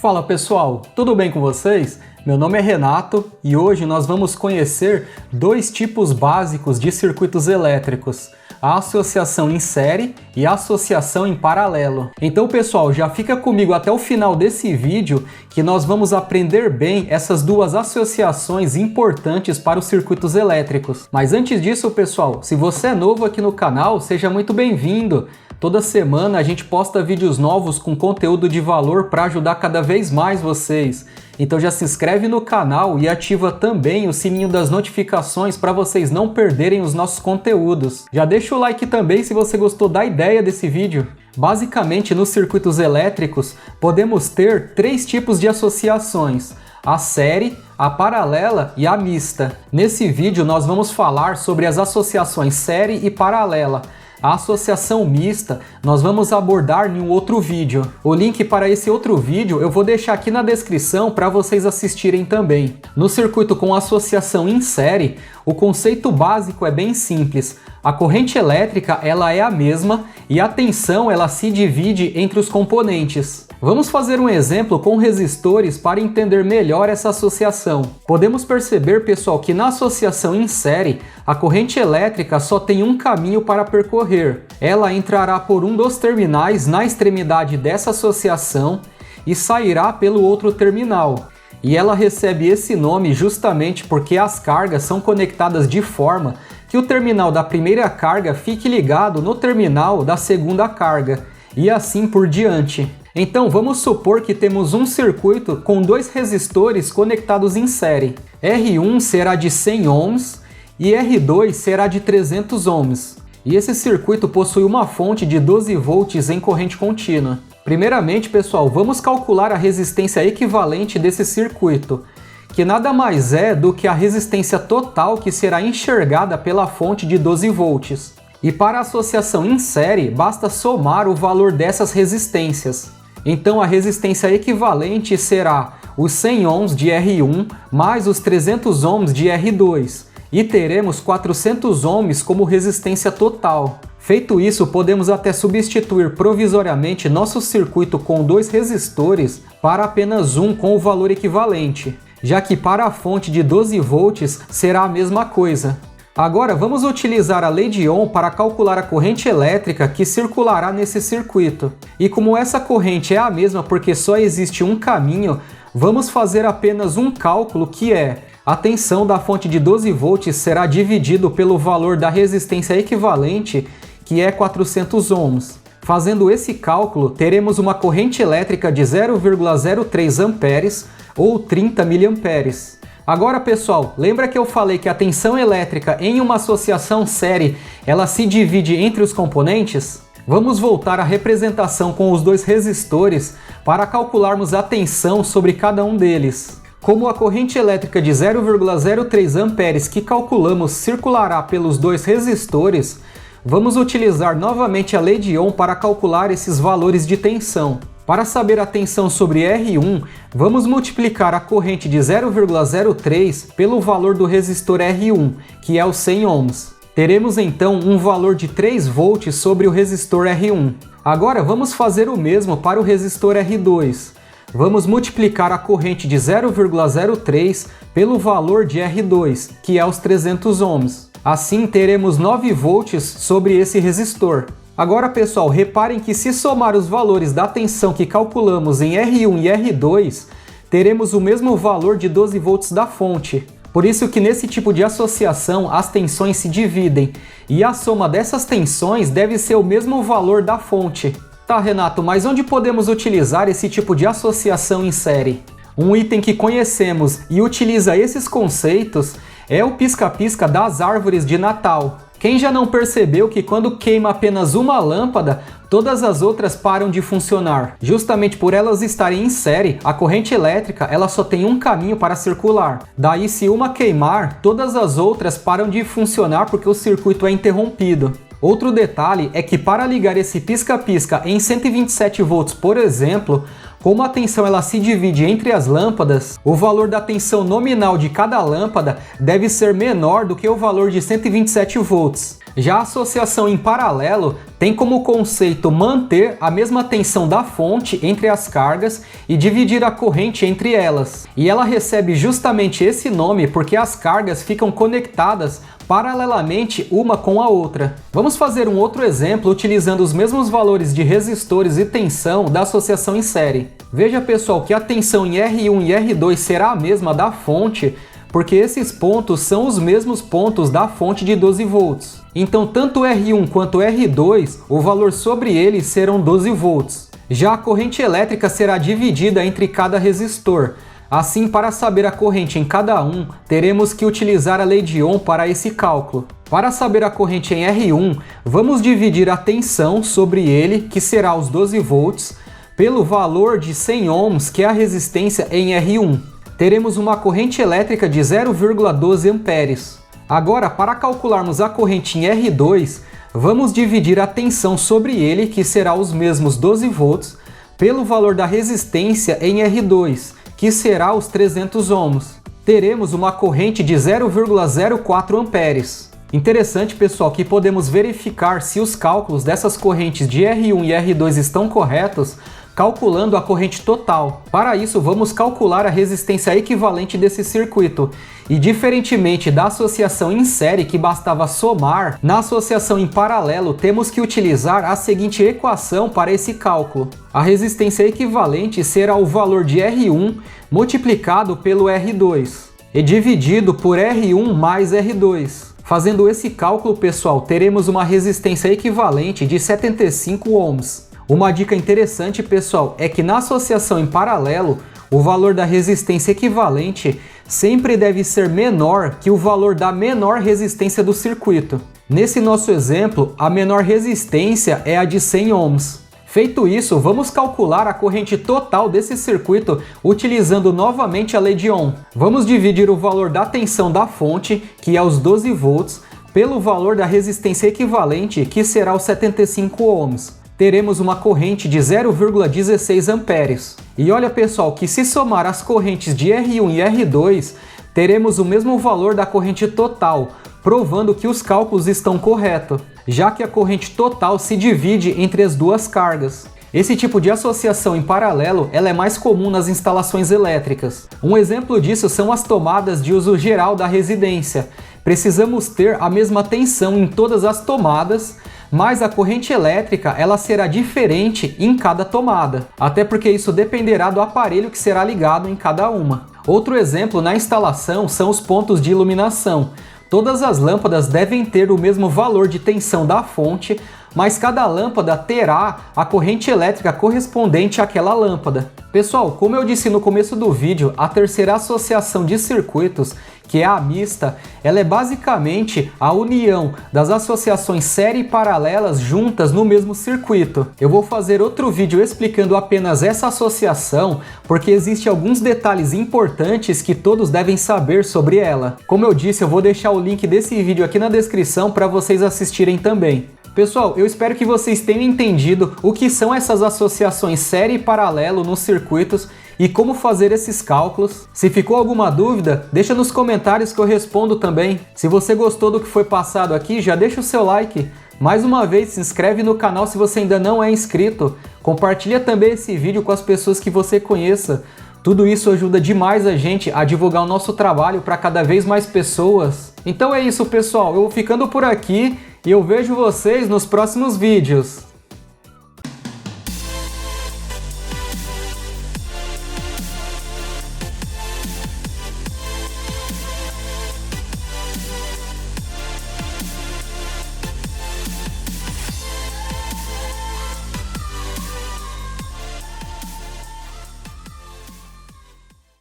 Fala pessoal, tudo bem com vocês? Meu nome é Renato e hoje nós vamos conhecer dois tipos básicos de circuitos elétricos, a associação em série e a associação em paralelo. Então pessoal, já fica comigo até o final desse vídeo que nós vamos aprender bem essas duas associações importantes para os circuitos elétricos. Mas antes disso pessoal, se você é novo aqui no canal, seja muito bem-vindo. Toda semana a gente posta vídeos novos com conteúdo de valor para ajudar cada vez mais vocês. Então já se inscreve no canal e ativa também o sininho das notificações para vocês não perderem os nossos conteúdos. Já deixa o like também se você gostou da ideia desse vídeo. Basicamente, nos circuitos elétricos, podemos ter três tipos de associações: a série, a paralela e a mista. Nesse vídeo nós vamos falar sobre as associações série e paralela. A associação mista nós vamos abordar em um outro vídeo. O link para esse outro vídeo eu vou deixar aqui na descrição para vocês assistirem também. No circuito com associação em série, o conceito básico é bem simples. A corrente elétrica ela é a mesma e a tensão ela se divide entre os componentes. Vamos fazer um exemplo com resistores para entender melhor essa associação. Podemos perceber, pessoal, que na associação em série, a corrente elétrica só tem um caminho para percorrer. Ela entrará por um dos terminais na extremidade dessa associação e sairá pelo outro terminal. E ela recebe esse nome justamente porque as cargas são conectadas de forma que o terminal da primeira carga fique ligado no terminal da segunda carga, e assim por diante. Então vamos supor que temos um circuito com dois resistores conectados em série. R1 será de 100 ohms e R2 será de 300 ohms. E esse circuito possui uma fonte de 12 volts em corrente contínua. Primeiramente, pessoal, vamos calcular a resistência equivalente desse circuito, que nada mais é do que a resistência total que será enxergada pela fonte de 12 volts. E para a associação em série, basta somar o valor dessas resistências. Então a resistência equivalente será os 100 ohms de R1 mais os 300 ohms de R2, e teremos 400 ohms como resistência total. Feito isso, podemos até substituir provisoriamente nosso circuito com dois resistores para apenas um com o valor equivalente, já que para a fonte de 12 volts será a mesma coisa. Agora vamos utilizar a lei de Ohm para calcular a corrente elétrica que circulará nesse circuito. E como essa corrente é a mesma porque só existe um caminho, vamos fazer apenas um cálculo que é: a tensão da fonte de 12 volts será dividido pelo valor da resistência equivalente, que é 400 ohms. Fazendo esse cálculo, teremos uma corrente elétrica de 0,03 amperes ou 30 miliamperes. Agora pessoal, lembra que eu falei que a tensão elétrica em uma associação série, ela se divide entre os componentes? Vamos voltar à representação com os dois resistores para calcularmos a tensão sobre cada um deles. Como a corrente elétrica de 0,03 amperes que calculamos circulará pelos dois resistores, vamos utilizar novamente a lei de Ohm para calcular esses valores de tensão. Para saber a tensão sobre R1, vamos multiplicar a corrente de 0,03 pelo valor do resistor R1, que é os 100 ohms. Teremos então um valor de 3 volts sobre o resistor R1. Agora vamos fazer o mesmo para o resistor R2. Vamos multiplicar a corrente de 0,03 pelo valor de R2, que é os 300 ohms. Assim teremos 9 volts sobre esse resistor. Agora pessoal, reparem que se somar os valores da tensão que calculamos em R1 e R2, teremos o mesmo valor de 12 volts da fonte. Por isso que nesse tipo de associação as tensões se dividem, e a soma dessas tensões deve ser o mesmo valor da fonte. Tá, Renato, mas onde podemos utilizar esse tipo de associação em série? Um item que conhecemos e utiliza esses conceitos é o pisca-pisca das árvores de Natal. Quem já não percebeu que quando queima apenas uma lâmpada, todas as outras param de funcionar? Justamente por elas estarem em série, a corrente elétrica ela só tem um caminho para circular. Daí, se uma queimar, todas as outras param de funcionar porque o circuito é interrompido. Outro detalhe é que para ligar esse pisca-pisca em 127 volts, por exemplo, como a tensão ela se divide entre as lâmpadas, o valor da tensão nominal de cada lâmpada deve ser menor do que o valor de 127 volts. Já a associação em paralelo tem como conceito manter a mesma tensão da fonte entre as cargas e dividir a corrente entre elas. E ela recebe justamente esse nome porque as cargas ficam conectadas paralelamente uma com a outra. Vamos fazer um outro exemplo utilizando os mesmos valores de resistores e tensão da associação em série. Veja, pessoal, que a tensão em R1 e R2 será a mesma da fonte, porque esses pontos são os mesmos pontos da fonte de 12 volts. Então, tanto R1 quanto R2, o valor sobre eles serão 12 volts. Já a corrente elétrica será dividida entre cada resistor. Assim, para saber a corrente em cada um, teremos que utilizar a lei de Ohm para esse cálculo. Para saber a corrente em R1, vamos dividir a tensão sobre ele, que será os 12 volts, pelo valor de 100 ohms, que é a resistência em R1. Teremos uma corrente elétrica de 0,12 amperes. Agora, para calcularmos a corrente em R2, vamos dividir a tensão sobre ele, que será os mesmos 12 volts, pelo valor da resistência em R2, que será os 300 ohms. Teremos uma corrente de 0,04 amperes. Interessante, pessoal, que podemos verificar se os cálculos dessas correntes de R1 e R2 estão corretos calculando a corrente total. Para isso, vamos calcular a resistência equivalente desse circuito. E diferentemente da associação em série, que bastava somar, na associação em paralelo temos que utilizar a seguinte equação para esse cálculo. A resistência equivalente será o valor de R1 multiplicado pelo R2 e dividido por R1 mais R2. Fazendo esse cálculo, pessoal, teremos uma resistência equivalente de 75 ohms. Uma dica interessante, pessoal, é que na associação em paralelo, o valor da resistência equivalente sempre deve ser menor que o valor da menor resistência do circuito. Nesse nosso exemplo, a menor resistência é a de 100 ohms. Feito isso, vamos calcular a corrente total desse circuito utilizando novamente a lei de Ohm. Vamos dividir o valor da tensão da fonte, que é os 12 volts, pelo valor da resistência equivalente, que será os 75 ohms. Teremos uma corrente de 0,16 amperes. E olha, pessoal, que se somar as correntes de R1 e R2, teremos o mesmo valor da corrente total, provando que os cálculos estão corretos, já que a corrente total se divide entre as duas cargas. Esse tipo de associação em paralelo ela é mais comum nas instalações elétricas. Um exemplo disso são as tomadas de uso geral da residência. Precisamos ter a mesma tensão em todas as tomadas, mas a corrente elétrica ela será diferente em cada tomada, até porque isso dependerá do aparelho que será ligado em cada uma. Outro exemplo na instalação são os pontos de iluminação. Todas as lâmpadas devem ter o mesmo valor de tensão da fonte, mas cada lâmpada terá a corrente elétrica correspondente àquela lâmpada. Pessoal, como eu disse no começo do vídeo, a terceira associação de circuitos, que é a mista, ela é basicamente a união das associações série e paralelas juntas no mesmo circuito. Eu vou fazer outro vídeo explicando apenas essa associação, porque existem alguns detalhes importantes que todos devem saber sobre ela. Como eu disse, eu vou deixar o link desse vídeo aqui na descrição para vocês assistirem também. Pessoal, eu espero que vocês tenham entendido o que são essas associações série e paralelo nos circuitos e como fazer esses cálculos. Se ficou alguma dúvida, deixa nos comentários que eu respondo também. Se você gostou do que foi passado aqui, já deixa o seu like. Mais uma vez, se inscreve no canal se você ainda não é inscrito. Compartilha também esse vídeo com as pessoas que você conheça. Tudo isso ajuda demais a gente a divulgar o nosso trabalho para cada vez mais pessoas. Então é isso, pessoal. Eu vou ficando por aqui e eu vejo vocês nos próximos vídeos.